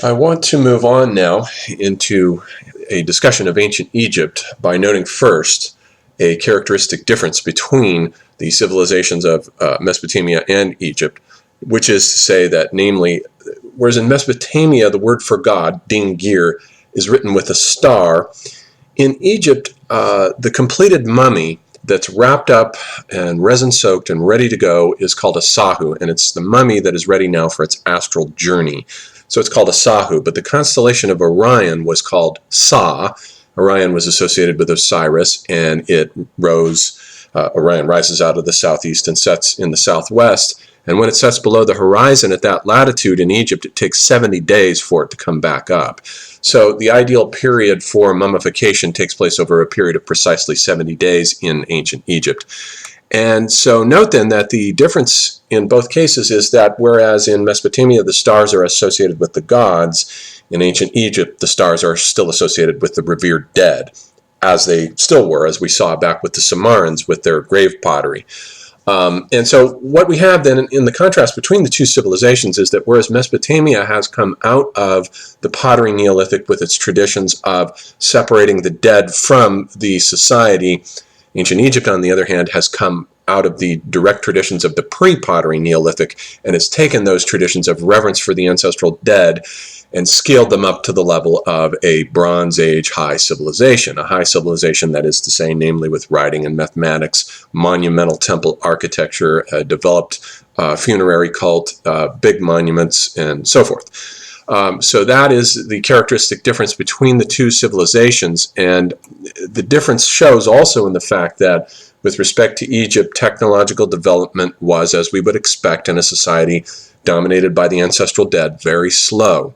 I want to move on now into a discussion of ancient Egypt by noting first a characteristic difference between the civilizations of Mesopotamia and Egypt, which is to say that, namely, whereas in Mesopotamia the word for God, dingir, is written with a star, in Egypt the completed mummy that's wrapped up and resin soaked and ready to go is called a sahu, and it's the mummy that is ready now for its astral journey. So it's called a sahu, but the constellation of Orion was called Sa. Orion was associated with Osiris, and it rose, Orion rises out of the southeast and sets in the southwest. And when it sets below the horizon at that latitude in Egypt, it takes 70 days for it to come back up. So the ideal period for mummification takes place over a period of precisely 70 days in ancient Egypt. And so note then that the difference in both cases is that whereas in Mesopotamia the stars are associated with the gods, in ancient Egypt the stars are still associated with the revered dead, as they still were, as we saw back with the Samarans with their grave pottery. And so what we have then in the contrast between the two civilizations is that whereas Mesopotamia has come out of the pottery Neolithic with its traditions of separating the dead from the society, ancient Egypt, on the other hand, has come out of the direct traditions of the pre-pottery Neolithic and has taken those traditions of reverence for the ancestral dead and scaled them up to the level of a Bronze Age high civilization, a high civilization, that is to say, namely with writing and mathematics, monumental temple architecture, developed funerary cult, big monuments, and so forth. So that is the characteristic difference between the two civilizations, and the difference shows also in the fact that with respect to Egypt, technological development was, as we would expect in a society dominated by the ancestral dead, very slow.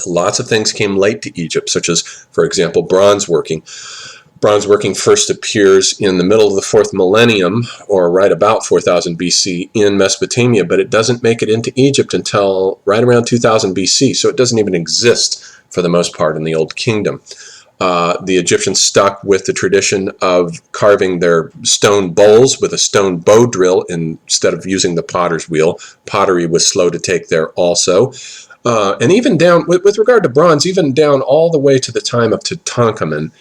Lots of things came late to Egypt, such as, for example, bronze working. Bronze working first appears in the middle of the 4th millennium, or right about 4000 BC in Mesopotamia, but it doesn't make it into Egypt until right around 2000 BC, so it doesn't even exist for the most part in the Old Kingdom. The Egyptians stuck with the tradition of carving their stone bowls with a stone bow drill instead of using the potter's wheel. Pottery was slow to take there also. And even down, with regard to bronze, even down all the way to the time of Tutankhamun,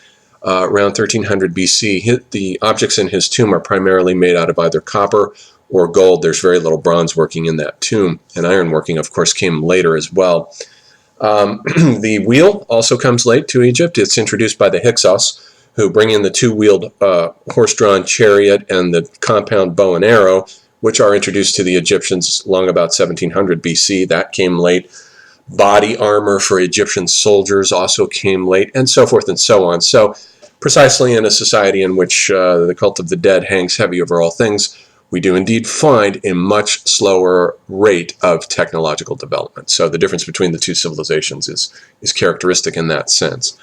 around 1300 BC, the objects in his tomb are primarily made out of either copper or gold. There's very little bronze working in that tomb, and iron working, of course, came later as well. The wheel also comes late to Egypt. It's introduced by the Hyksos, who bring in the two-wheeled horse-drawn chariot and the compound bow and arrow, which are introduced to the Egyptians long about 1700 BC. That came late. Body armor for Egyptian soldiers also came late, and so forth and so on. So precisely in a society in which the cult of the dead hangs heavy over all things, we do indeed find a much slower rate of technological development. So the difference between the two civilizations is characteristic in that sense.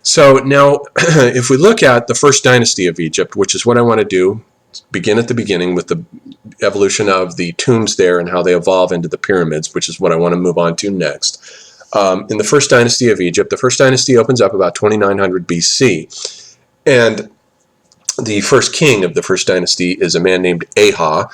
So now, if we look at the first dynasty of Egypt, which is what I want to do, begin at the beginning with the evolution of the tombs there and how they evolve into the pyramids, which is what I want to move on to next. In the first dynasty of Egypt, the first dynasty opens up about 2900 BC, and the first king of the first dynasty is a man named Aha,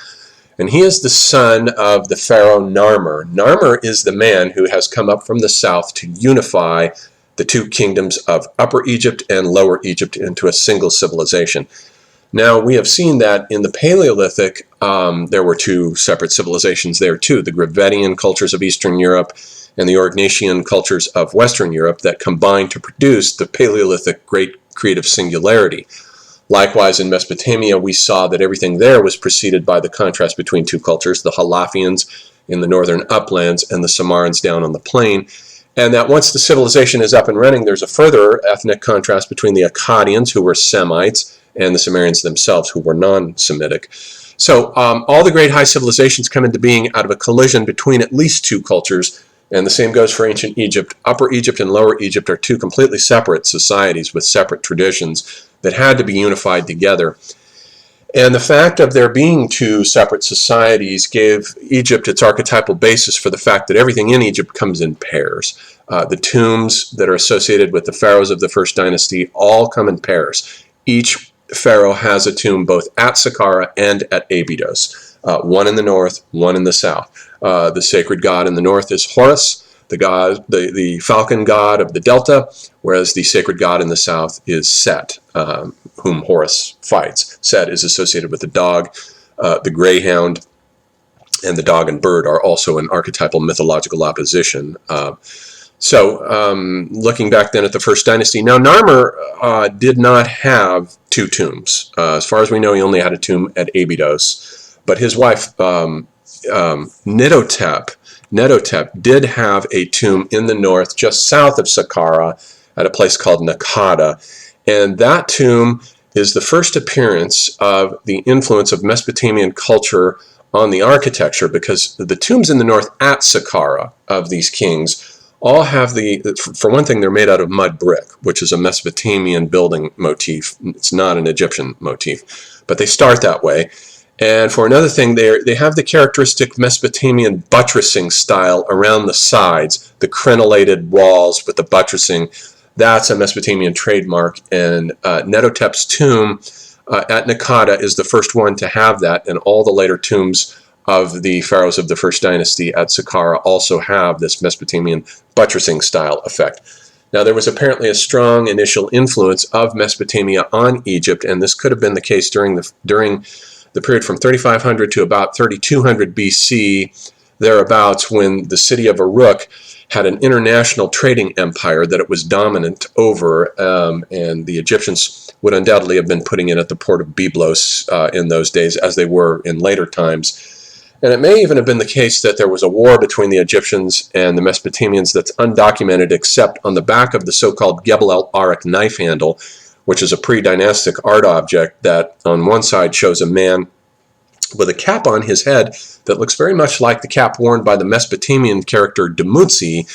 and he is the son of the pharaoh Narmer. Narmer is the man who has come up from the south to unify the two kingdoms of Upper Egypt and Lower Egypt into a single civilization. Now, we have seen that in the Paleolithic, there were two separate civilizations there too, the Gravettian cultures of Eastern Europe and the Aurignacian cultures of Western Europe, that combined to produce the Paleolithic Great Creative Singularity. Likewise, in Mesopotamia, we saw that everything there was preceded by the contrast between two cultures, the Halafians in the northern uplands and the Samarans down on the plain, and that once the civilization is up and running, there's a further ethnic contrast between the Akkadians, who were Semites, and the Sumerians themselves, who were non-Semitic. So all the great high civilizations come into being out of a collision between at least two cultures, and the same goes for ancient Egypt. Upper Egypt and Lower Egypt are two completely separate societies with separate traditions that had to be unified together. And the fact of there being two separate societies gave Egypt its archetypal basis for the fact that everything in Egypt comes in pairs. The tombs that are associated with the pharaohs of the first dynasty all come in pairs. Each pharaoh has a tomb both at Saqqara and at Abydos, one in the north, one in the south. The sacred god in the north is Horus. the falcon god of the delta, whereas the sacred god in the south is Set, whom Horus fights. Set is associated with the dog, the greyhound, and the dog and bird are also in archetypal mythological opposition. Looking back then at the First Dynasty, now Narmer did not have two tombs. As far as we know, he only had a tomb at Abydos, but his wife Netotep did have a tomb in the north, just south of Saqqara, at a place called Nakada, and that tomb is the first appearance of the influence of Mesopotamian culture on the architecture, because the tombs in the north at Saqqara of these kings all have for one thing, they're made out of mud brick, which is a Mesopotamian building motif. It's not an Egyptian motif, but they start that way. And for another thing, they have the characteristic Mesopotamian buttressing style around the sides, the crenellated walls with the buttressing. That's a Mesopotamian trademark, and Netotep's tomb at Nakada is the first one to have that, and all the later tombs of the pharaohs of the First Dynasty at Saqqara also have this Mesopotamian buttressing style effect. Now, there was apparently a strong initial influence of Mesopotamia on Egypt, and this could have been the case during the period from 3500 to about 3200 BC, thereabouts, when the city of Uruk had an international trading empire that it was dominant over, and the Egyptians would undoubtedly have been putting in at the port of Byblos in those days, as they were in later times. And it may even have been the case that there was a war between the Egyptians and the Mesopotamians that's undocumented, except on the back of the so-called Gebel el-Arak knife handle, which is a pre-dynastic art object that on one side shows a man with a cap on his head that looks very much like the cap worn by the Mesopotamian character Dumuzi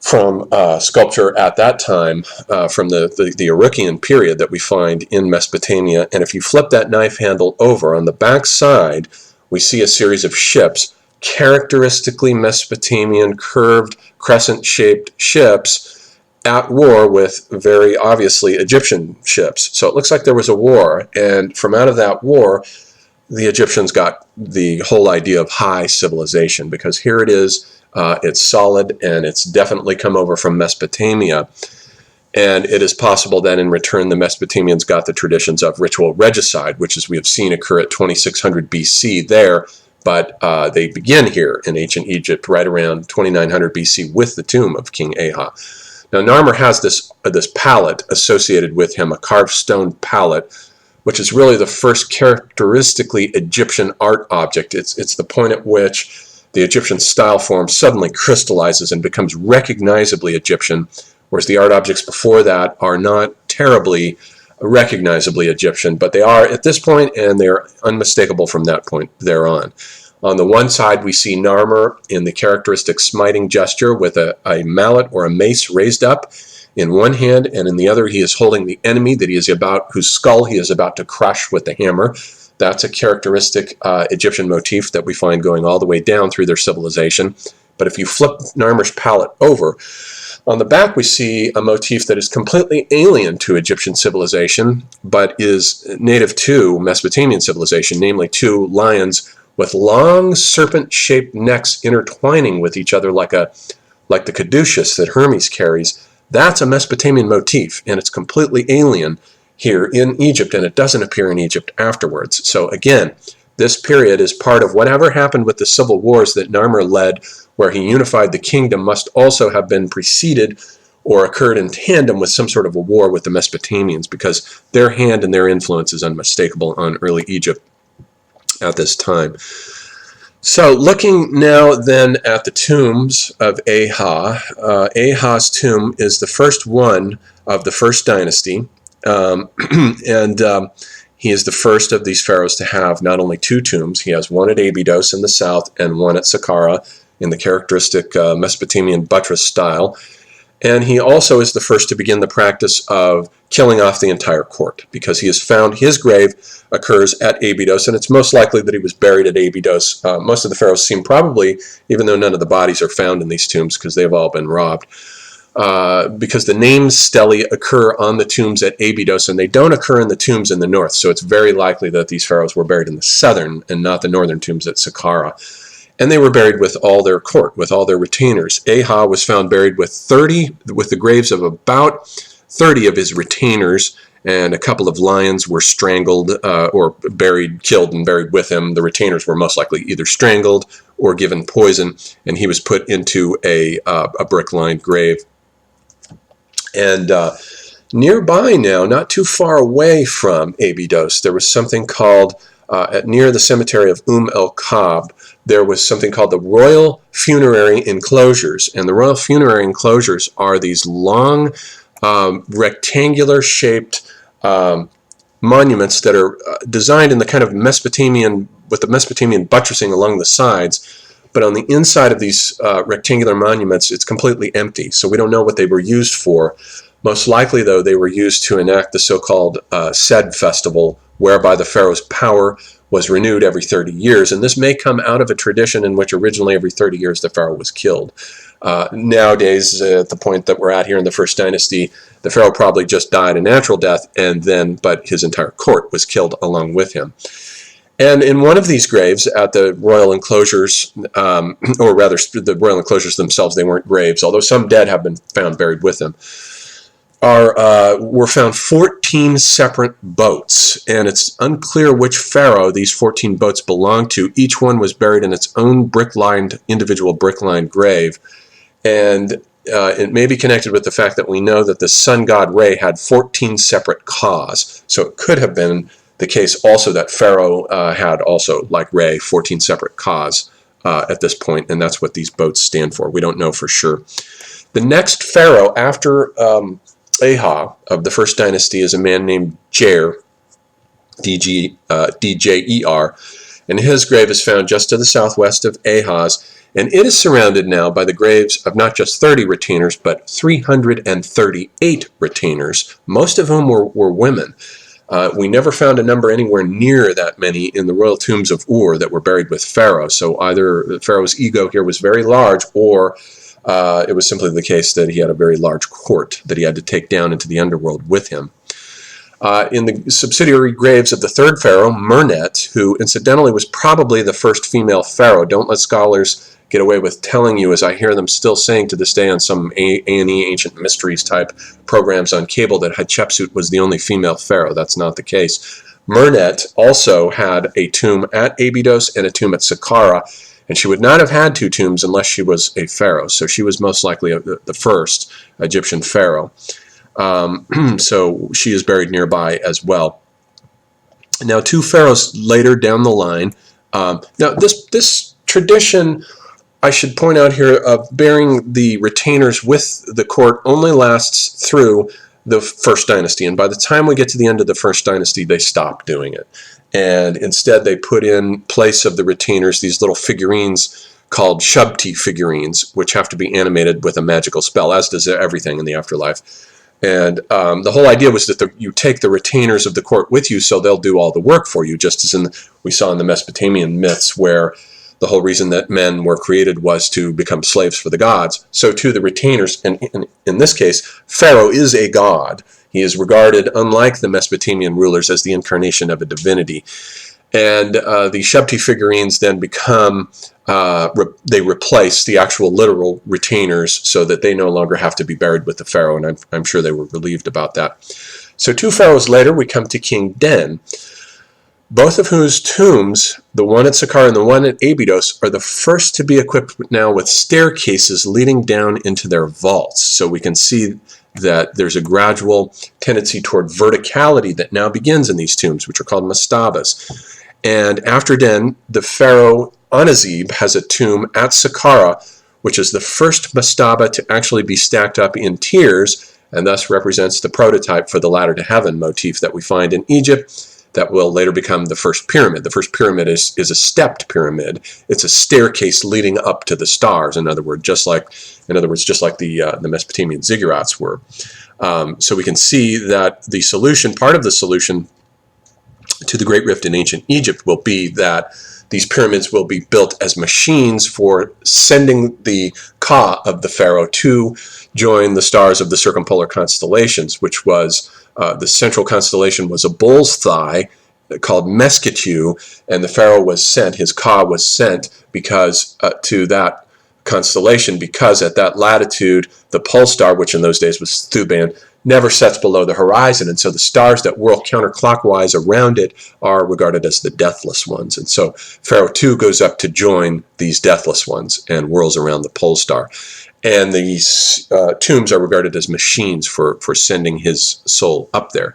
from sculpture at that time, from the Urukian period that we find in Mesopotamia. And if you flip that knife handle over, on the back side, we see a series of ships, characteristically Mesopotamian curved crescent-shaped ships at war with very obviously Egyptian ships. So it looks like there was a war, and from out of that war, the Egyptians got the whole idea of high civilization, because here it is, it's solid, and it's definitely come over from Mesopotamia. And it is possible that in return the Mesopotamians got the traditions of ritual regicide, which, as we have seen, occur at 2600 BC there, but they begin here in ancient Egypt right around 2900 BC with the tomb of King Aha. Now, Narmer has this palette associated with him, a carved stone palette, which is really the first characteristically Egyptian art object. It's the point at which the Egyptian style form suddenly crystallizes and becomes recognizably Egyptian, whereas the art objects before that are not terribly recognizably Egyptian, but they are at this point, and they're unmistakable from that point thereon. On the one side, we see Narmer in the characteristic smiting gesture with a mallet or a mace raised up in one hand, and in the other he is holding the enemy whose skull he is about to crush with the hammer. That's a characteristic Egyptian motif that we find going all the way down through their civilization. But if you flip Narmer's palette over, on the back we see a motif that is completely alien to Egyptian civilization, but is native to Mesopotamian civilization, namely two lions with long serpent-shaped necks intertwining with each other like the caduceus that Hermes carries. That's a Mesopotamian motif, and it's completely alien here in Egypt, and it doesn't appear in Egypt afterwards. So again, this period is part of whatever happened with the civil wars that Narmer led, where he unified the kingdom, must also have been preceded or occurred in tandem with some sort of a war with the Mesopotamians, because their hand and their influence is unmistakable on early Egypt at this time. So looking now then at the tombs of Aha, Aha's tomb is the first one of the First Dynasty, and he is the first of these pharaohs to have not only two tombs. He has one at Abydos in the south and one at Saqqara in the characteristic Mesopotamian buttress style. And he also is the first to begin the practice of killing off the entire court, because he has found his grave occurs at Abydos, and it's most likely that he was buried at Abydos. Most of the pharaohs seem probably, even though none of the bodies are found in these tombs because they've all been robbed, because the names stelae occur on the tombs at Abydos, and they don't occur in the tombs in the north. So it's very likely that these pharaohs were buried in the southern and not the northern tombs at Saqqara. And they were buried with all their court, with all their retainers. Aha was found buried with the graves of about 30 of his retainers, and a couple of lions were strangled or killed and buried with him. The retainers were most likely either strangled or given poison, and he was put into a brick-lined grave. And nearby now, not too far away from Abydos, there was something called, near the cemetery of el-Kab, there was something called the Royal Funerary Enclosures. And the Royal Funerary Enclosures are these long, rectangular-shaped monuments that are designed in the kind of Mesopotamian, with the Mesopotamian buttressing along the sides. But on the inside of these rectangular monuments, it's completely empty. So we don't know what they were used for. Most likely, though, they were used to enact the so-called Sed festival, whereby the pharaoh's power was renewed every 30 years. And this may come out of a tradition in which originally every 30 years the pharaoh was killed. Nowadays, at the point that we're at here in the First Dynasty, the pharaoh probably just died a natural death, but his entire court was killed along with him. And in one of these graves at the royal enclosures, or rather the royal enclosures themselves, they weren't graves, although some dead have been found buried with them, were found 14 separate boats, and it's unclear which pharaoh these 14 boats belonged to. Each one was buried in its own individual brick-lined grave, and it may be connected with the fact that we know that the sun god Re had 14 separate Kas, so it could have been the case also that Pharaoh had also, like Re, 14 separate Kas at this point, and that's what these boats stand for. We don't know for sure. The next pharaoh after Aha of the First Dynasty is a man named Djer, D-J-E-R, and his grave is found just to the southwest of Aha's, and it is surrounded now by the graves of not just 30 retainers, but 338 retainers, most of whom were women. We never found a number anywhere near that many in the royal tombs of Ur that were buried with Pharaoh, so either Pharaoh's ego here was very large, or it was simply the case that he had a very large court that he had to take down into the underworld with him. In the subsidiary graves of the third pharaoh, Mernet, who incidentally was probably the first female pharaoh. Don't let scholars get away with telling you, as I hear them still saying to this day on some A&E Ancient Mysteries type programs on cable, that Hatshepsut was the only female pharaoh. That's not the case. Mernet also had a tomb at Abydos and a tomb at Saqqara, and she would not have had two tombs unless she was a pharaoh. So she was most likely the first Egyptian pharaoh. So she is buried nearby as well. Now, two pharaohs later down the line. Now, this tradition, I should point out here, of burying the retainers with the court only lasts through the First Dynasty. And by the time we get to the end of the First Dynasty, they stop doing it. And instead they put in place of the retainers these little figurines called Shabti figurines, which have to be animated with a magical spell, as does everything in the afterlife. And the whole idea was that you take the retainers of the court with you, so they'll do all the work for you, just as we saw in the Mesopotamian myths, where the whole reason that men were created was to become slaves for the gods. So too the retainers, and in this case, Pharaoh is a god. He is regarded, unlike the Mesopotamian rulers, as the incarnation of a divinity. And the Shabti figurines then become, they replace the actual literal retainers so that they no longer have to be buried with the pharaoh, and I'm sure they were relieved about that. So two pharaohs later, we come to King Den, both of whose tombs, the one at Saqqara and the one at Abydos, are the first to be equipped now with staircases leading down into their vaults. So we can see that there's a gradual tendency toward verticality that now begins in these tombs, which are called mastabas. And after Den, the pharaoh Anazib has a tomb at Saqqara, which is the first mastaba to actually be stacked up in tiers, and thus represents the prototype for the ladder to heaven motif that we find in Egypt, that will later become the first pyramid. The first pyramid is a stepped pyramid. It's a staircase leading up to the stars. In other words, just like the Mesopotamian ziggurats were. So we can see that the solution, part of the solution to the Great Rift in ancient Egypt, will be that these pyramids will be built as machines for sending the Ka of the pharaoh to join the stars of the circumpolar constellations, which was the central constellation was a bull's thigh, called Mesketu, and the pharaoh was sent, his ka was sent because to that constellation, because at that latitude the pole star, which in those days was Thuban, never sets below the horizon, and so the stars that whirl counterclockwise around it are regarded as the deathless ones. And so Pharaoh 2 goes up to join these deathless ones and whirls around the pole star. And these tombs are regarded as machines for sending his soul up there.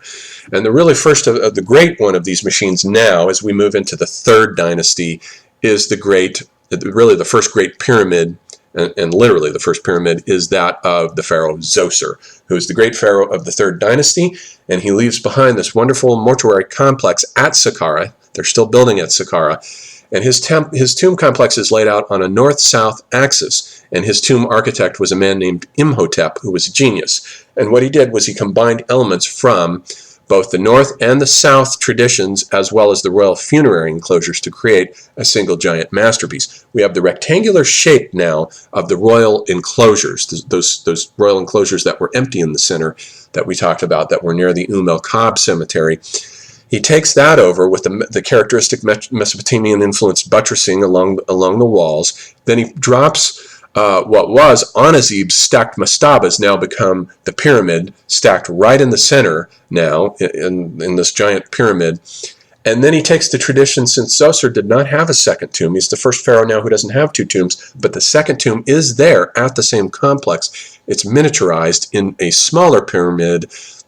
And the really first of the great one of these machines now, as we move into the third dynasty, is really the first great pyramid, and literally the first pyramid, is that of the pharaoh Zoser, who is the great pharaoh of the third dynasty, and he leaves behind this wonderful mortuary complex at Saqqara. They're still building at Saqqara, and his tomb complex is laid out on a north-south axis, and his tomb architect was a man named Imhotep, who was a genius. And what he did was he combined elements from both the north and the south traditions, as well as the royal funerary enclosures, to create a single giant masterpiece. We have the rectangular shape now of the royal enclosures, those royal enclosures that were empty in the center that we talked about, that were near the El Kab cemetery. He takes that over with the characteristic Mesopotamian influenced buttressing along the walls. Then he drops what was Anazib's stacked mastabas, now become the pyramid, stacked right in the center now in this giant pyramid. And then he takes the tradition, since Zoser did not have a second tomb. He's the first pharaoh now who doesn't have two tombs, but the second tomb is there at the same complex. It's miniaturized in a smaller pyramid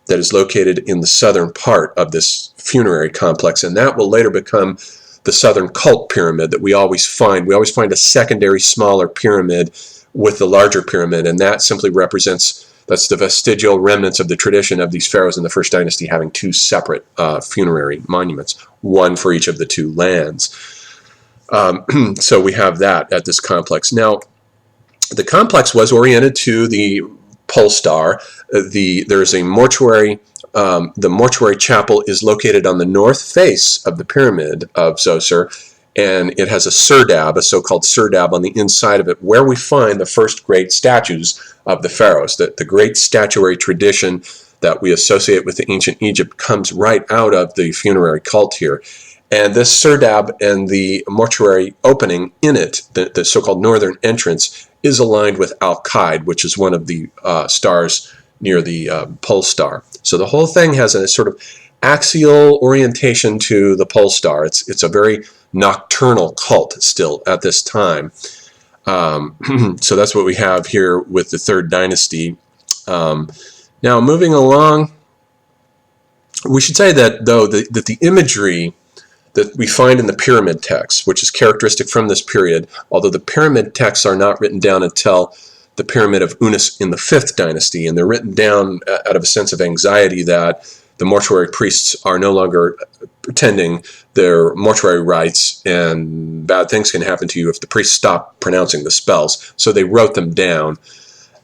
that is located in the southern part of this funerary complex, and that will later become the southern cult pyramid that we always find. We always find a secondary smaller pyramid with the larger pyramid, and that simply represents, that's the vestigial remnants of the tradition of these pharaohs in the first dynasty having two separate funerary monuments, one for each of the two lands. So we have that at this complex. Now, the complex was oriented to the pole star. There's a mortuary. The mortuary chapel is located on the north face of the pyramid of Zoser, and it has a serdab, a so-called serdab, on the inside of it, where we find the first great statues of the pharaohs. The great statuary tradition that we associate with the ancient Egypt comes right out of the funerary cult here. And this serdab and the mortuary opening in it, the so-called northern entrance, is aligned with Al-Qaid, which is one of the stars near the pole star. So the whole thing has a sort of axial orientation to the pole star. It's a very nocturnal cult still at this time. So that's what we have here with the third dynasty. Now moving along, we should say that though that the imagery that we find in the pyramid texts, which is characteristic from this period, although the pyramid texts are not written down until the pyramid of Unas in the 5th dynasty, and they're written down out of a sense of anxiety that the mortuary priests are no longer pretending their mortuary rites, and bad things can happen to you if the priests stop pronouncing the spells. So they wrote them down.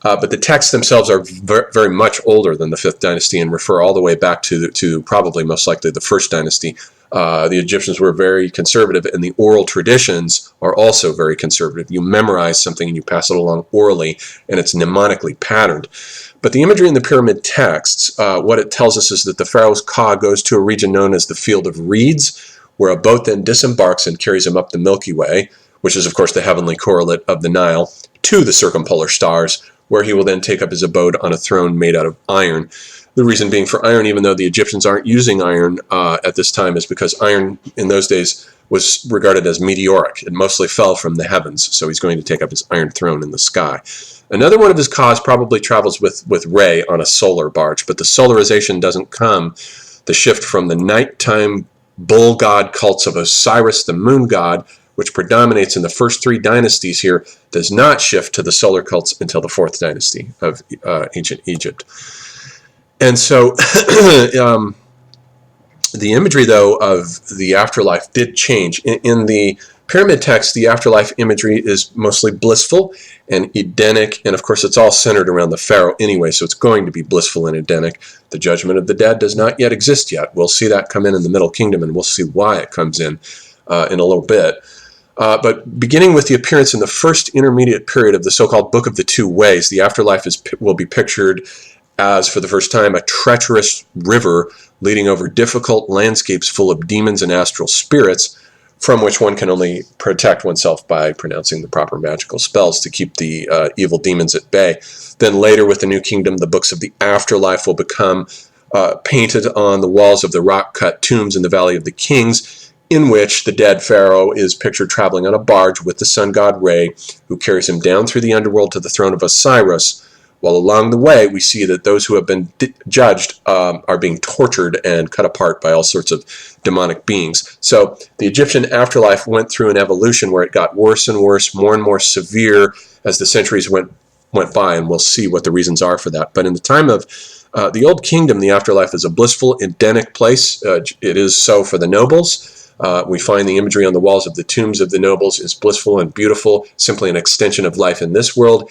But the texts themselves are very much older than the 5th dynasty and refer all the way back to probably most likely the 1st dynasty. The Egyptians were very conservative, and the oral traditions are also very conservative. You memorize something and you pass it along orally, and it's mnemonically patterned. But the imagery in the pyramid texts, what it tells us is that the pharaoh's ka goes to a region known as the Field of Reeds, where a boat then disembarks and carries him up the Milky Way, which is of course the heavenly correlate of the Nile, to the circumpolar stars, where he will then take up his abode on a throne made out of iron. The reason being for iron, even though the Egyptians aren't using iron at this time, is because iron in those days was regarded as meteoric. It mostly fell from the heavens, so he's going to take up his iron throne in the sky. Another one of his kas probably travels with Re on a solar barge, but the solarization doesn't come. The shift from the nighttime bull god cults of Osiris, the moon god, which predominates in the first 3 dynasties here, does not shift to the solar cults until the 4th dynasty of ancient Egypt. And so the imagery, though, of the afterlife did change. In the pyramid text, the afterlife imagery is mostly blissful and Edenic, and of course it's all centered around the pharaoh anyway, so it's going to be blissful and Edenic. The judgment of the dead does not yet exist yet. We'll see that come in the Middle Kingdom, and we'll see why it comes in a little bit. But beginning with the appearance in the first intermediate period of the so-called Book of the Two Ways, the afterlife will be pictured as, for the first time, a treacherous river leading over difficult landscapes full of demons and astral spirits, from which one can only protect oneself by pronouncing the proper magical spells to keep the evil demons at bay. Then later, with the New Kingdom, the books of the Afterlife will become painted on the walls of the rock-cut tombs in the Valley of the Kings, in which the dead pharaoh is pictured traveling on a barge with the sun god Re, who carries him down through the underworld to the throne of Osiris, while along the way we see that those who have been judged are being tortured and cut apart by all sorts of demonic beings. So the Egyptian afterlife went through an evolution where it got worse and worse, more and more severe as the centuries went by, and we'll see what the reasons are for that. But in the time of the Old Kingdom, the afterlife is a blissful, Edenic place. It is so for the nobles. We find the imagery on the walls of the tombs of the nobles is blissful and beautiful, simply an extension of life in this world,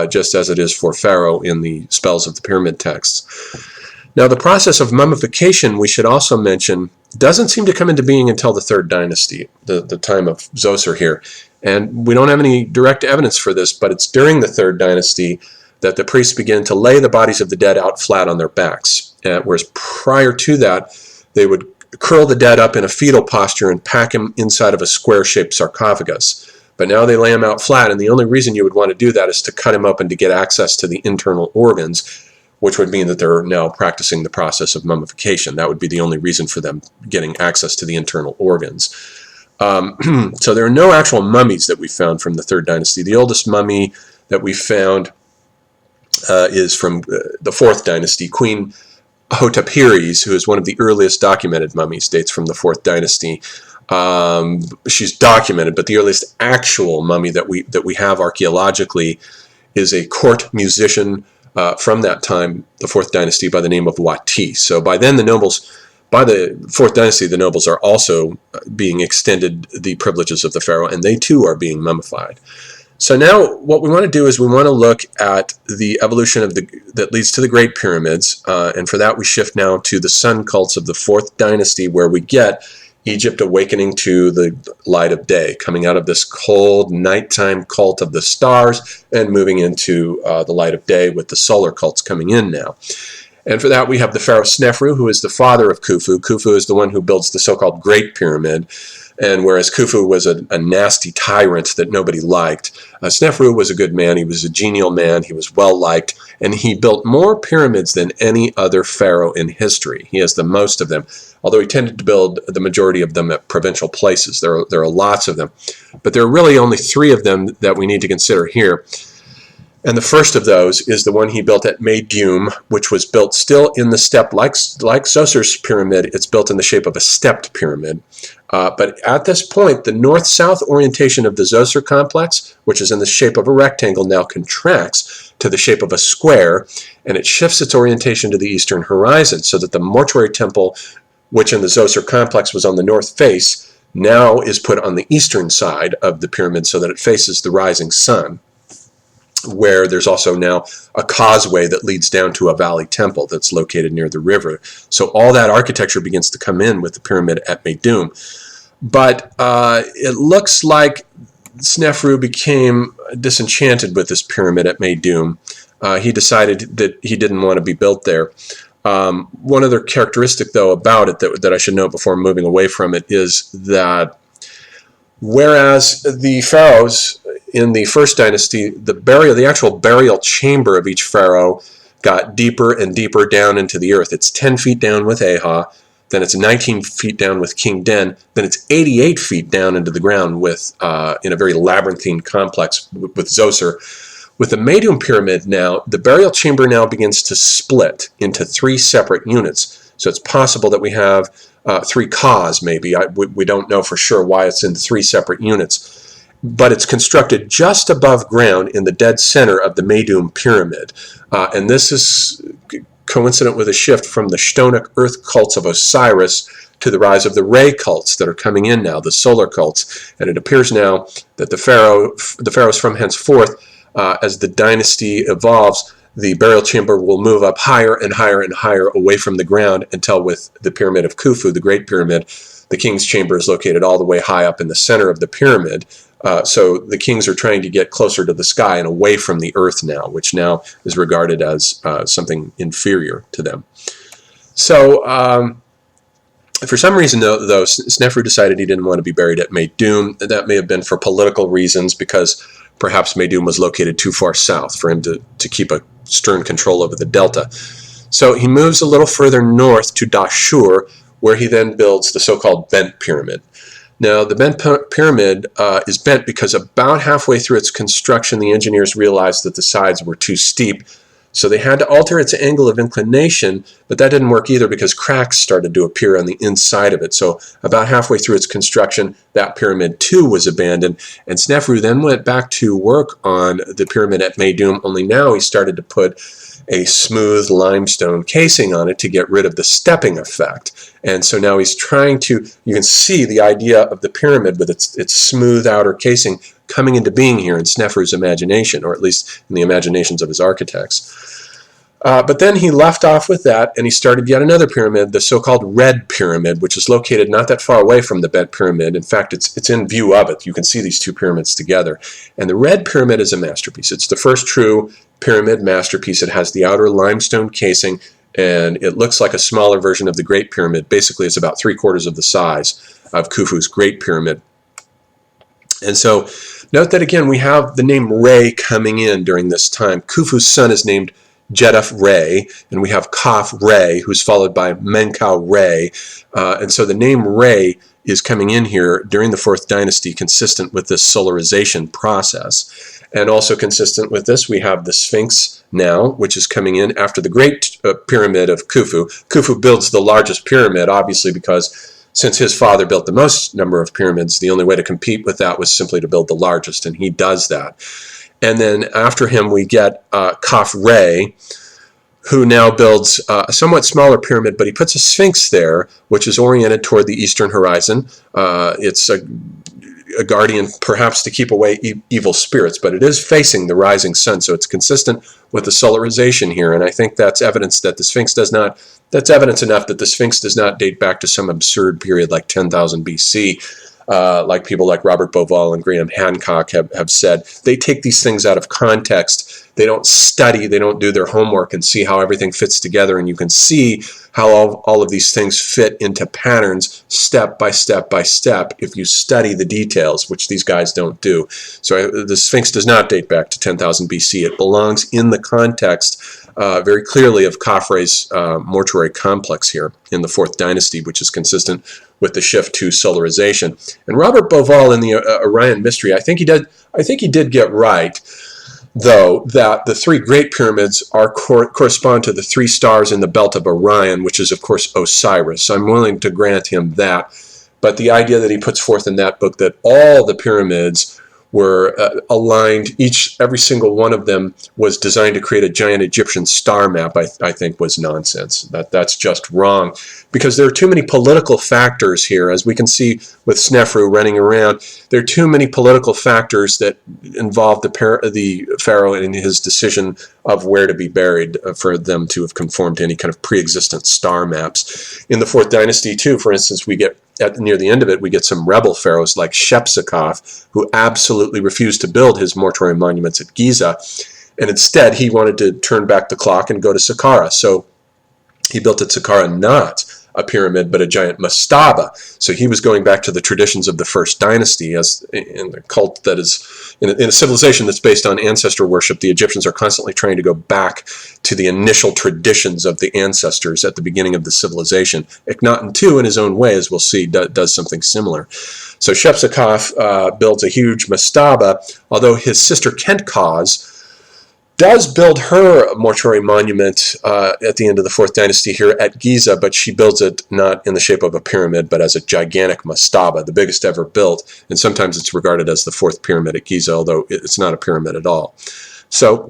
just as it is for Pharaoh in the spells of the pyramid texts. Now, the process of mummification, we should also mention, doesn't seem to come into being until the Third Dynasty, the time of Zoser here. And we don't have any direct evidence for this, but it's during the Third Dynasty that the priests begin to lay the bodies of the dead out flat on their backs. Whereas prior to that, they would curl the dead up in a fetal posture and pack him inside of a square-shaped sarcophagus. But now they lay him out flat, and the only reason you would want to do that is to cut him open to get access to the internal organs, which would mean that they're now practicing the process of mummification. That would be the only reason for them getting access to the internal organs. So there are no actual mummies that we found from the Third Dynasty. The oldest mummy that we found is from the Fourth Dynasty. Queen Hotapiris, who is one of the earliest documented mummies, dates from the Fourth Dynasty. She's documented, but the earliest actual mummy that we have archaeologically is a court musician from that time, the Fourth Dynasty, by the name of Wati. So by then, by the Fourth Dynasty, the nobles are also being extended the privileges of the pharaoh, and they too are being mummified. So now what we want to do is we want to look at the evolution of that leads to the Great Pyramids, and for that we shift now to the sun cults of the Fourth Dynasty, where we get Egypt awakening to the light of day, coming out of this cold nighttime cult of the stars and moving into the light of day with the solar cults coming in now. And for that we have the pharaoh Snefru, who is the father of Khufu. Khufu is the one who builds the so-called Great Pyramid. And whereas Khufu was a nasty tyrant that nobody liked, Snefru was a good man. He was a genial man. He was well-liked. And he built more pyramids than any other pharaoh in history. He has the most of them, although he tended to build the majority of them at provincial places. There are lots of them. But there are really only 3 of them that we need to consider here. And the first of those is the one he built at Meidum, which was built still in the step, like Zoser's pyramid. It's built in the shape of a stepped pyramid. But at this point, the north-south orientation of the Zoser complex, which is in the shape of a rectangle, now contracts to the shape of a square, and it shifts its orientation to the eastern horizon, so that the mortuary temple, which in the Zoser complex was on the north face, now is put on the eastern side of the pyramid so that it faces the rising sun, where there's also now a causeway that leads down to a valley temple that's located near the river. So all that architecture begins to come in with the pyramid at Meidum. But it looks like Snefru became disenchanted with this pyramid at Meidum. He decided that he didn't want to be built there. One other characteristic, though, about it that I should note before moving away from it is that whereas the pharaohs in the First Dynasty, the actual burial chamber of each pharaoh got deeper and deeper down into the earth. It's 10 feet down with Aha, then it's 19 feet down with King Den, then it's 88 feet down into the ground with in a very labyrinthine complex with Zoser. With the Meidum pyramid now, the burial chamber now begins to split into 3 separate units. So it's possible that we have 3 Kas, maybe. We don't know for sure why it's in 3 separate units. But it's constructed just above ground in the dead center of the Meidum pyramid. And this is coincident with a shift from the Shtonic earth cults of Osiris to the rise of the Re cults that are coming in now, the solar cults. And it appears now that the pharaohs from henceforth, as the dynasty evolves, the burial chamber will move up higher and higher and higher away from the ground until with the pyramid of Khufu, the Great Pyramid, the king's chamber is located all the way high up in the center of the pyramid, So the kings are trying to get closer to the sky and away from the earth now, which now is regarded as something inferior to them. So for some reason, though, Snefru decided he didn't want to be buried at Meidum. That may have been for political reasons, because perhaps Meidum was located too far south for him to keep a stern control over the delta. So he moves a little further north to Dashur, where he then builds the so-called bent pyramid. Now, the bent pyramid is bent because about halfway through its construction, the engineers realized that the sides were too steep, so they had to alter its angle of inclination, but that didn't work either because cracks started to appear on the inside of it. So about halfway through its construction, that pyramid too was abandoned, and Snefru then went back to work on the pyramid at Meidum, only now he started to put a smooth limestone casing on it to get rid of the stepping effect. And so now he's trying to, you can see the idea of the pyramid with its smooth outer casing coming into being here in Snefru's imagination, or at least in the imaginations of his architects. But then he left off with that, and he started yet another pyramid, the so-called Red Pyramid, which is located not that far away from the Bent Pyramid. In fact, it's in view of it. You can see these two pyramids together. And the Red Pyramid is a masterpiece. It's the first true pyramid masterpiece. It has the outer limestone casing, and it looks like a smaller version of the Great Pyramid. Basically, it's about 3/4 of the size of Khufu's Great Pyramid. And so, note that again, we have the name Re coming in during this time. Khufu's son is named Jedef Re, and we have Kaf Re, who's followed by Menkau Re. And so the name Re is coming in here during the 4th dynasty, consistent with this solarization process. And also consistent with this, we have the Sphinx now, which is coming in after the Great Pyramid of Khufu. Khufu builds the largest pyramid, obviously, because since his father built the most number of pyramids, the only way to compete with that was simply to build the largest, and he does that. And then after him, we get Kaf Re, who now builds a somewhat smaller pyramid, but he puts a Sphinx there, which is oriented toward the eastern horizon. It's a guardian, perhaps to keep away evil spirits, but it is facing the rising sun, so it's consistent with the solarization here. And I think that's evidence that the Sphinx does not, that's evidence enough that the Sphinx does not date back to some absurd period like 10,000 BC. Like people like Robert Bauval and Graham Hancock have said. They take these things out of context. They don't study, they don't do their homework and see how everything fits together, and you can see how all of these things fit into patterns step by step by step if you study the details, which these guys don't do. So the Sphinx does not date back to 10,000 BC. It belongs in the context very clearly of Khafre's mortuary complex here in the 4th dynasty, which is consistent with the shift to solarization. And Robert Bauval in the Orion Mystery, I think he did get right, though, that the 3 Great Pyramids correspond to the 3 stars in the belt of Orion, which is, of course, Osiris. So I'm willing to grant him that. But the idea that he puts forth in that book that all the pyramids were aligned, every single one of them was designed to create a giant Egyptian star map, I think was nonsense. That's just wrong, because there are too many political factors here, as we can see with Snefru running around. There are too many political factors that involve the pharaoh in his decision of where to be buried for them to have conformed to any kind of pre-existent star maps. In the 4th dynasty too, for instance, we get near the end of it, we get some rebel pharaohs like Shepseskaf, who absolutely refused to build his mortuary monuments at Giza, and instead he wanted to turn back the clock and go to Saqqara. So he built at Saqqara not a pyramid, but a giant mastaba. So he was going back to the traditions of the 1st dynasty, as in the cult that is in a civilization that's based on ancestor worship. The Egyptians are constantly trying to go back to the initial traditions of the ancestors at the beginning of the civilization. Akhenaten too, in his own way, as we'll see, does something similar. So Shepseskaf builds a huge mastaba, although his sister Kentkaz does build her mortuary monument at the end of the 4th dynasty here at Giza, but she builds it not in the shape of a pyramid, but as a gigantic mastaba, the biggest ever built, and sometimes it's regarded as the 4th pyramid at Giza, although it's not a pyramid at all. So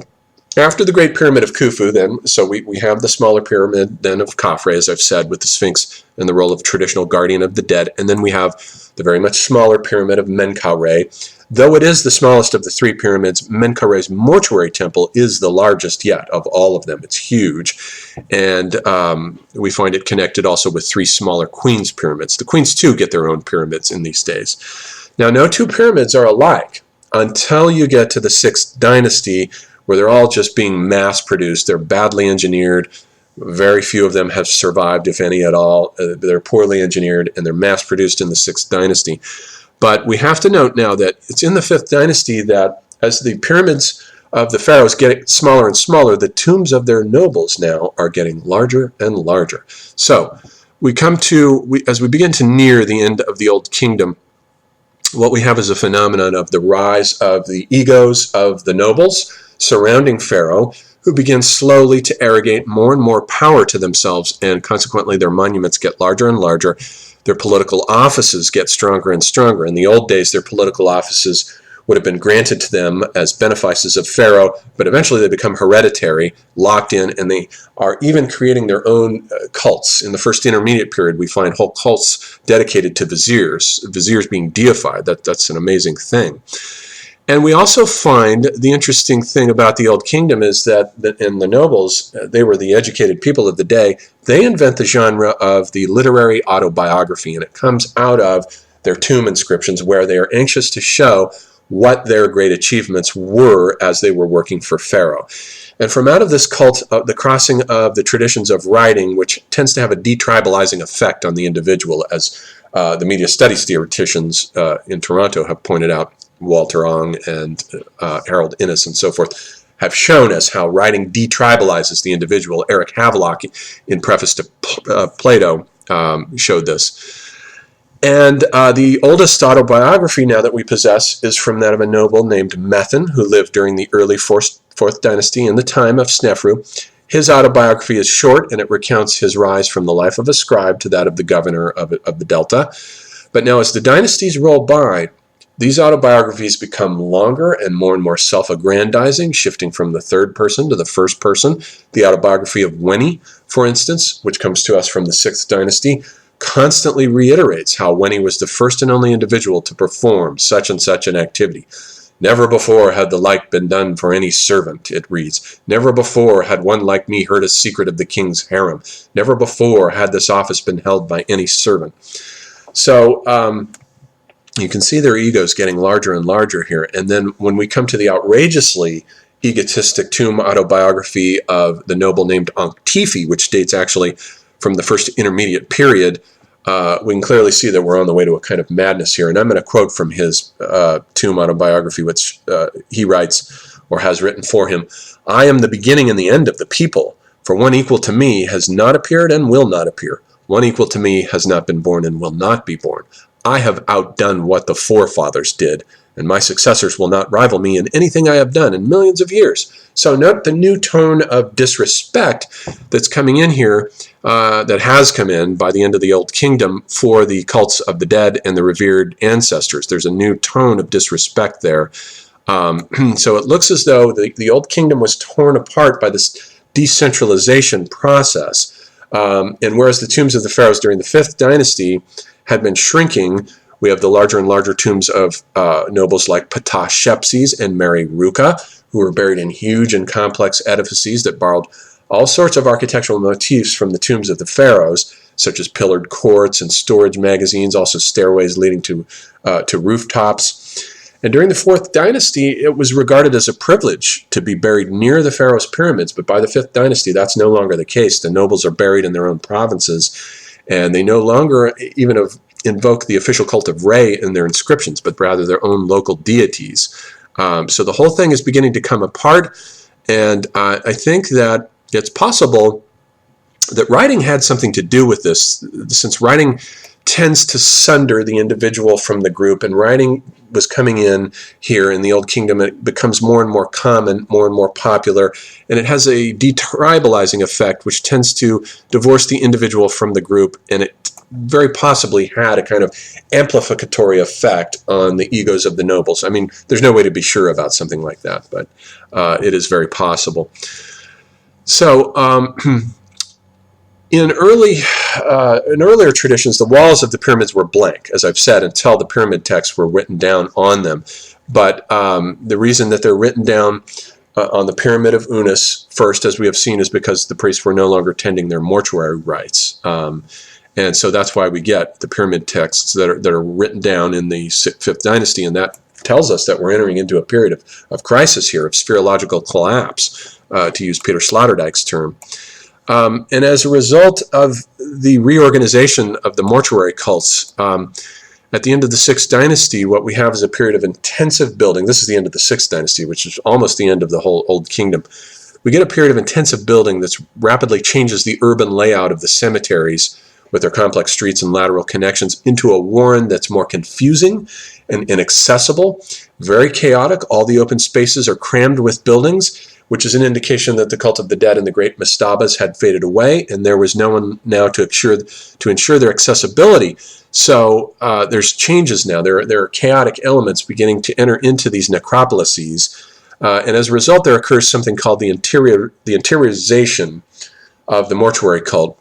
after the Great Pyramid of Khufu, then, so we have the smaller pyramid then of Khafre, as I've said, with the Sphinx and the role of traditional guardian of the dead, and then we have the very much smaller pyramid of Menkau Re. Though it is the smallest of the 3 pyramids, Menkau Re's mortuary temple is the largest yet of all of them. It's huge, and we find it connected also with 3 smaller queens pyramids. The queens too get their own pyramids in these days. Now, no two pyramids are alike until you get to the 6th dynasty, where they're all just being mass-produced. They're badly engineered. Very few of them have survived, if any at all. They're poorly engineered, and they're mass-produced in the 6th dynasty. But we have to note now that it's in the 5th dynasty that as the pyramids of the pharaohs get smaller and smaller, the tombs of their nobles now are getting larger and larger. So we come to, as we begin to near the end of the Old Kingdom, what we have is a phenomenon of the rise of the egos of the nobles surrounding Pharaoh, who begin slowly to arrogate more and more power to themselves, and consequently their monuments get larger and larger. Their political offices get stronger and stronger. In the old days, their political offices would have been granted to them as benefices of Pharaoh, but eventually they become hereditary, locked in, and they are even creating their own cults. In the first intermediate period, we find whole cults dedicated to viziers being deified. That's an amazing thing. And we also find the interesting thing about the Old Kingdom is that in the nobles, they were the educated people of the day. They invent the genre of the literary autobiography, and it comes out of their tomb inscriptions, where they are anxious to show what their great achievements were as they were working for Pharaoh. And from out of this cult, the crossing of the traditions of writing, which tends to have a detribalizing effect on the individual, as the media studies theoreticians in Toronto have pointed out, Walter Ong and Harold Innes and so forth, have shown us how writing detribalizes the individual. Eric Havelock, in preface to Plato, showed this. And the oldest autobiography now that we possess is from that of a noble named Methen, who lived during the early 4th dynasty in the time of Snefru. His autobiography is short, and it recounts his rise from the life of a scribe to that of the governor of the Delta. But now as the dynasties roll by, these autobiographies become longer and more self-aggrandizing, shifting from the third person to the first person. The autobiography of Weni, for instance, which comes to us from the 6th dynasty, constantly reiterates how Weni was the first and only individual to perform such and such an activity. Never before had the like been done for any servant, it reads. Never before had one like me heard a secret of the king's harem. Never before had this office been held by any servant. So you can see their egos getting larger and larger here. And then when we come to the outrageously egotistic tomb autobiography of the noble named Ankh-Tifi, which dates actually from the first intermediate period, we can clearly see that we're on the way to a kind of madness here. And I'm going to quote from his tomb autobiography, which he writes, or has written for him. I am the beginning and the end of the people, for one equal to me has not appeared and will not appear. One equal to me has not been born and will not be born. I have outdone what the forefathers did, and my successors will not rival me in anything I have done in millions of years. So note the new tone of disrespect that's coming in here, that has come in by the end of the Old Kingdom for the cults of the dead and the revered ancestors. There's a new tone of disrespect there. So it looks as though the Old Kingdom was torn apart by this decentralization process. And whereas the tombs of the pharaohs during the 5th dynasty had been shrinking, we have the larger and larger tombs of nobles like Ptah-Shepses and Mary Ruka, who were buried in huge and complex edifices that borrowed all sorts of architectural motifs from the tombs of the pharaohs, such as pillared courts and storage magazines, also stairways leading to rooftops. And during the 4th dynasty, it was regarded as a privilege to be buried near the pharaoh's pyramids, but by the 5th dynasty, that's no longer the case. The nobles are buried in their own provinces, and they no longer even invoke the official cult of Re in their inscriptions, but rather their own local deities. So the whole thing is beginning to come apart, and I think that it's possible that writing had something to do with this, since writing tends to sunder the individual from the group, and writing was coming in here in the Old Kingdom. It becomes more and more common, more and more popular, and it has a detribalizing effect, which tends to divorce the individual from the group, and it very possibly had a kind of amplificatory effect on the egos of the nobles. I mean, there's no way to be sure about something like that, but it is very possible. So in earlier traditions, the walls of the pyramids were blank, as I've said, until the pyramid texts were written down on them. But the reason that they're written down on the Pyramid of Unas first, as we have seen, is because the priests were no longer tending their mortuary rites. And so that's why we get the pyramid texts that are written down in the Fifth Dynasty, and that tells us that we're entering into a period of crisis here, of spherological collapse, to use Peter Sloterdijk's term. And as a result of the reorganization of the mortuary cults, at the end of the Sixth Dynasty, what we have is a period of intensive building. This is the end of the Sixth Dynasty, which is almost the end of the whole Old Kingdom. We get a period of intensive building that rapidly changes the urban layout of the cemeteries with their complex streets and lateral connections into a warren that's more confusing and inaccessible, very chaotic. All the open spaces are crammed with buildings, which is an indication that the cult of the dead and the great mastabas had faded away, and there was no one now to ensure their accessibility. So there's changes now. There are chaotic elements beginning to enter into these necropolises, and as a result, there occurs something called the interiorization of the mortuary cult.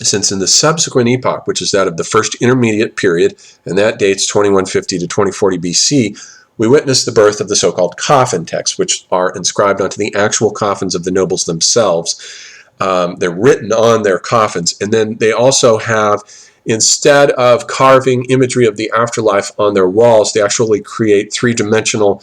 Since in the subsequent epoch, which is that of the first intermediate period, and that dates 2150 to 2040 BC, we witness the birth of the so-called coffin texts, which are inscribed onto the actual coffins of the nobles themselves. They're written on their coffins, and then they also have, instead of carving imagery of the afterlife on their walls, they actually create three-dimensional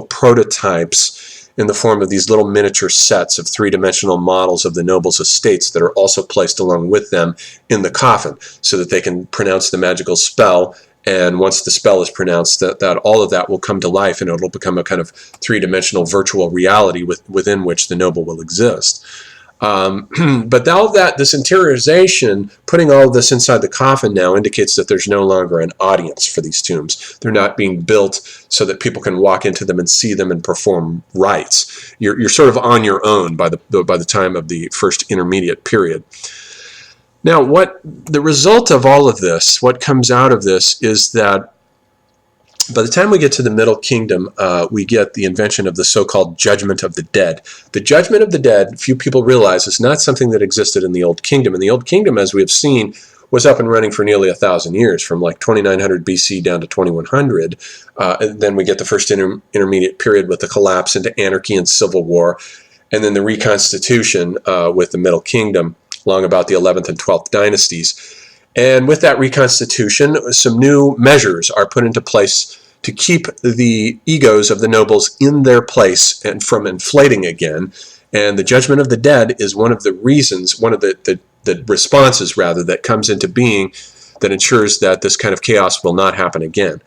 prototypes in the form of these little miniature sets of three-dimensional models of the nobles' estates that are also placed along with them in the coffin, so that they can pronounce the magical spell. And once the spell is pronounced, that all of that will come to life, and it'll become a kind of three-dimensional virtual reality within which the noble will exist. But all of that, this interiorization, putting all of this inside the coffin now indicates that there's no longer an audience for these tombs. They're not being built so that people can walk into them and see them and perform rites. You're sort of on your own by the time of the first intermediate period. Now, what the result of all of this, what comes out of this, is that by the time we get to the Middle Kingdom, we get the invention of the so-called Judgment of the Dead. The Judgment of the Dead, few people realize, is not something that existed in the Old Kingdom. And the Old Kingdom, as we have seen, was up and running for nearly 1,000 years, from like 2900 BC down to 2100. And then we get the first intermediate period with the collapse into anarchy and civil war, and then the reconstitution with the Middle Kingdom, along about the 11th and 12th dynasties. And with that reconstitution, some new measures are put into place to keep the egos of the nobles in their place and from inflating again. And the Judgment of the Dead is one of the reasons, one of the responses, rather, that comes into being that ensures that this kind of chaos will not happen again.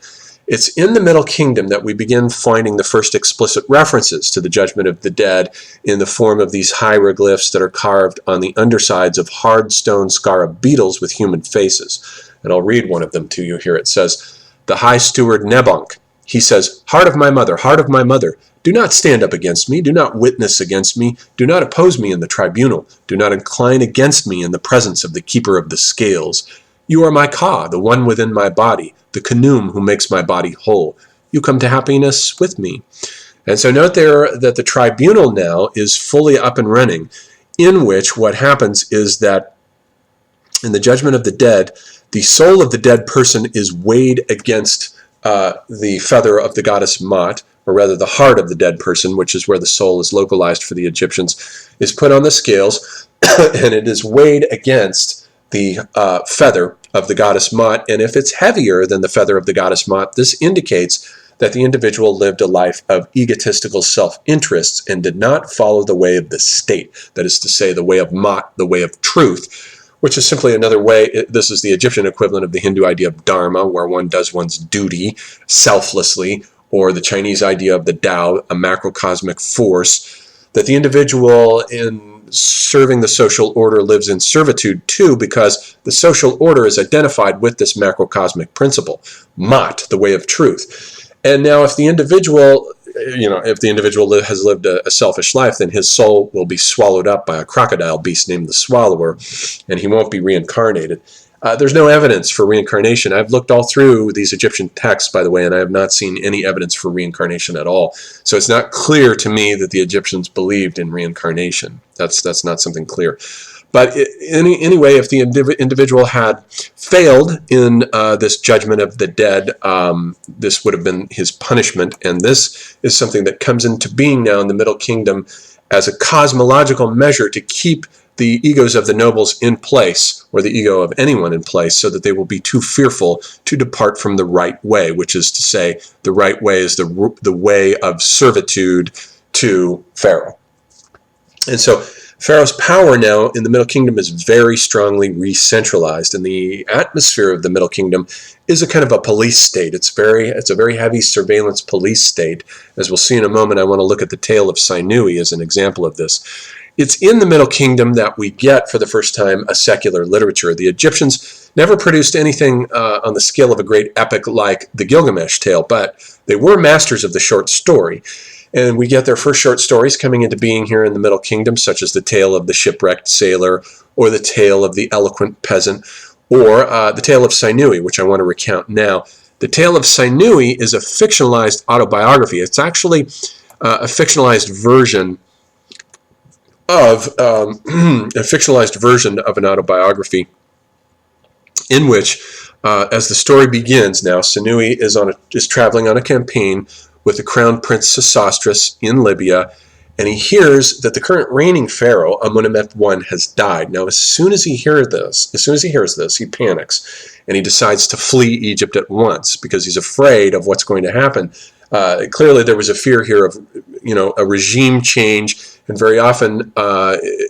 It's in the Middle Kingdom that we begin finding the first explicit references to the Judgment of the Dead in the form of these hieroglyphs that are carved on the undersides of hard stone scarab beetles with human faces. And I'll read one of them to you here. It says, "The High Steward Nebunk, he says, 'Heart of my mother, do not stand up against me, do not witness against me, do not oppose me in the tribunal, do not incline against me in the presence of the keeper of the scales. You are my Ka, the one within my body, the Khnum who makes my body whole. You come to happiness with me.'" And so note there that the tribunal now is fully up and running, in which what happens is that in the Judgment of the Dead, the soul of the dead person is weighed against the feather of the goddess Mat, or rather the heart of the dead person, which is where the soul is localized for the Egyptians, is put on the scales, and it is weighed against the feather of the goddess Mat. And if it's heavier than the feather of the goddess Mat, this indicates that the individual lived a life of egotistical self-interests and did not follow the way of the state, that is to say, the way of Mat, the way of truth, which is simply another way. This is the Egyptian equivalent of the Hindu idea of dharma, where one does one's duty selflessly, or the Chinese idea of the Tao, a macrocosmic force, that the individual in serving the social order lives in servitude too, because the social order is identified with this macrocosmic principle, Mat, the way of truth. And now if the individual, has lived a selfish life, then his soul will be swallowed up by a crocodile beast named the Swallower, and he won't be reincarnated. There's no evidence for reincarnation. I've looked all through these Egyptian texts, by the way, and I have not seen any evidence for reincarnation at all. So it's not clear to me that the Egyptians believed in reincarnation. That's not something clear. But anyway, if the individual had failed in this Judgment of the Dead, this would have been his punishment. And this is something that comes into being now in the Middle Kingdom as a cosmological measure to keep the egos of the nobles in place, or the ego of anyone in place, so that they will be too fearful to depart from the right way, which is to say, the right way is the way of servitude to Pharaoh. And so Pharaoh's power now in the Middle Kingdom is very strongly re-centralized, and the atmosphere of the Middle Kingdom is a kind of a police state. It's a very heavy surveillance police state. As we'll see in a moment, I want to look at the tale of Sinui as an example of this. It's in the Middle Kingdom that we get, for the first time, a secular literature. The Egyptians never produced anything on the scale of a great epic like the Gilgamesh tale, but they were masters of the short story. And we get their first short stories coming into being here in the Middle Kingdom, such as the tale of the shipwrecked sailor, or the tale of the eloquent peasant, or the tale of Sinui, which I want to recount now. The tale of Sinui is a fictionalized autobiography. It's actually a fictionalized version of an autobiography, in which, as the story begins, now Sinui is traveling on a campaign with the crown prince Sesostris in Libya, and he hears that the current reigning pharaoh, Amenemhet I, has died. Now, as soon as he hears this, he panics, and he decides to flee Egypt at once because he's afraid of what's going to happen. Clearly, there was a fear here of, a regime change, and very often,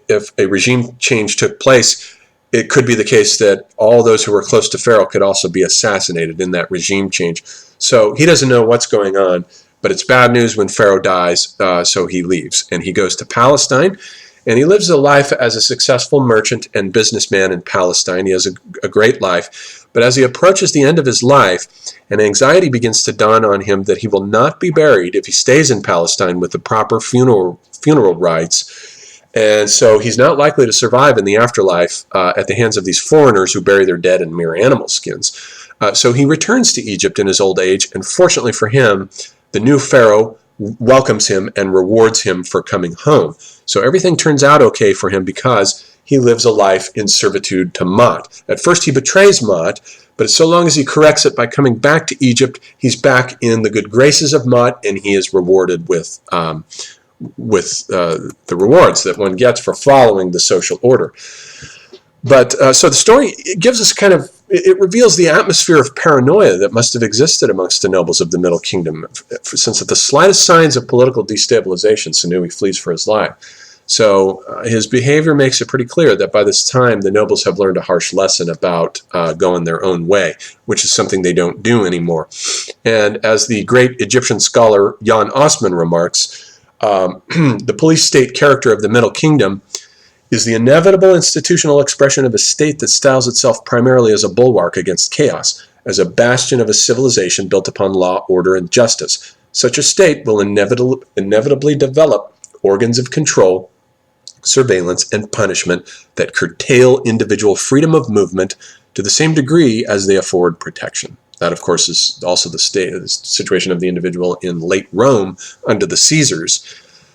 if a regime change took place, it could be the case that all those who were close to Pharaoh could also be assassinated in that regime change. So he doesn't know what's going on, but it's bad news when Pharaoh dies, so he leaves. And he goes to Palestine, and he lives a life as a successful merchant and businessman in Palestine. He has a great life. But as he approaches the end of his life, an anxiety begins to dawn on him that he will not be buried if he stays in Palestine with the proper funeral rites. And so he's not likely to survive in the afterlife at the hands of these foreigners who bury their dead in mere animal skins. So he returns to Egypt in his old age, and fortunately for him, the new pharaoh welcomes him and rewards him for coming home. So everything turns out okay for him because he lives a life in servitude to Mot. At first he betrays Mot, but so long as he corrects it by coming back to Egypt, he's back in the good graces of Mot, and he is rewarded with the rewards that one gets for following the social order. But so the story gives us it reveals the atmosphere of paranoia that must have existed amongst the nobles of the Middle Kingdom, since at the slightest signs of political destabilization, Sinui flees for his life. So his behavior makes it pretty clear that by this time the nobles have learned a harsh lesson about going their own way, which is something they don't do anymore. And as the great Egyptian scholar Jan Osman remarks, the police state character of the Middle Kingdom is the inevitable institutional expression of a state that styles itself primarily as a bulwark against chaos, as a bastion of a civilization built upon law, order, and justice. Such a state will inevitably develop organs of control, surveillance, and punishment that curtail individual freedom of movement to the same degree as they afford protection. That, of course, is also the situation of the individual in late Rome under the Caesars.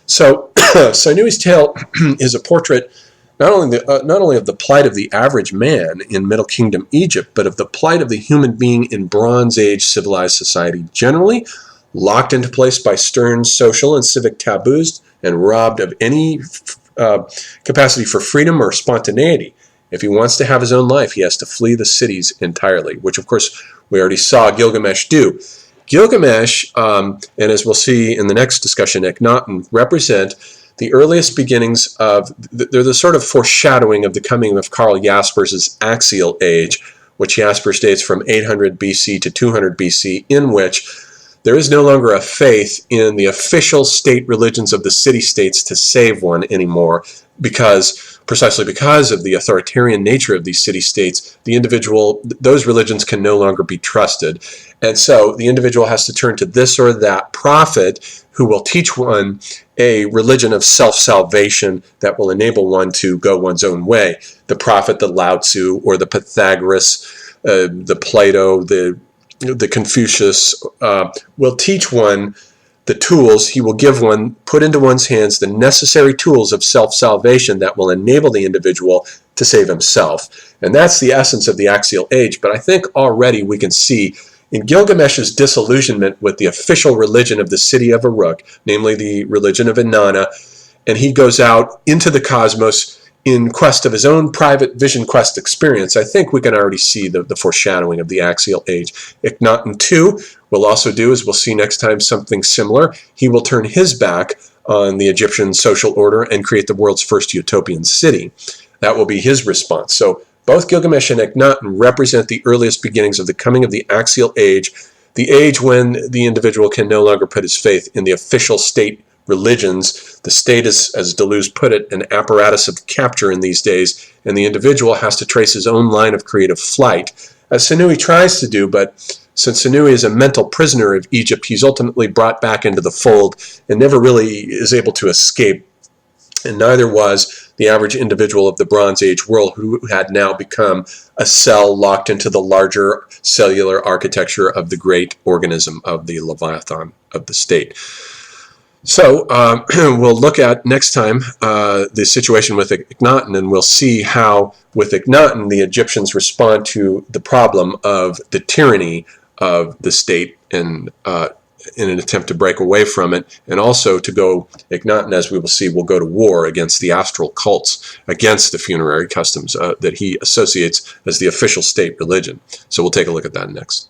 So Sinui's tale is a portrait not only of the plight of the average man in Middle Kingdom Egypt, but of the plight of the human being in Bronze Age civilized society generally, locked into place by stern social and civic taboos and robbed of any capacity for freedom or spontaneity. If he wants to have his own life, he has to flee the cities entirely, which, of course, we already saw Gilgamesh do. Gilgamesh, and as we'll see in the next discussion, Akhenaten, represent the earliest beginnings of, they're the sort of foreshadowing of the coming of Karl Jaspers's axial age, which Jaspers dates from 800 BC to 200 BC, in which there is no longer a faith in the official state religions of the city-states to save one anymore, precisely because of the authoritarian nature of these city-states, those religions can no longer be trusted. And so the individual has to turn to this or that prophet who will teach one a religion of self-salvation that will enable one to go one's own way. The prophet, the Lao Tzu, or the Pythagoras, the Plato, the Confucius will teach one the tools. He will put into one's hands the necessary tools of self-salvation that will enable the individual to save himself. And that's the essence of the axial age. But I think already we can see in Gilgamesh's disillusionment with the official religion of the city of Uruk, namely the religion of Inanna, and he goes out into the cosmos in quest of his own private vision quest experience, I think we can already see the foreshadowing of the axial age. Akhenaten too will also do, as we'll see next time, something similar. He will turn his back on the Egyptian social order and create the world's first utopian city. That will be his response. So both Gilgamesh and Akhenaten represent the earliest beginnings of the coming of the axial age, the age when the individual can no longer put his faith in the official state religions. The state is, as Deleuze put it, an apparatus of capture in these days, and the individual has to trace his own line of creative flight, as Senui tries to do, but since Senui is a mental prisoner of Egypt, he's ultimately brought back into the fold and never really is able to escape, and neither was the average individual of the Bronze Age world, who had now become a cell locked into the larger cellular architecture of the great organism of the Leviathan of the state. So we'll look at next time the situation with Akhenaten, and we'll see how with Akhenaten the Egyptians respond to the problem of the tyranny of the state and in an attempt to break away from it, and also to go, Akhenaten, as we will see, will go to war against the astral cults, against the funerary customs that he associates as the official state religion. So we'll take a look at that next.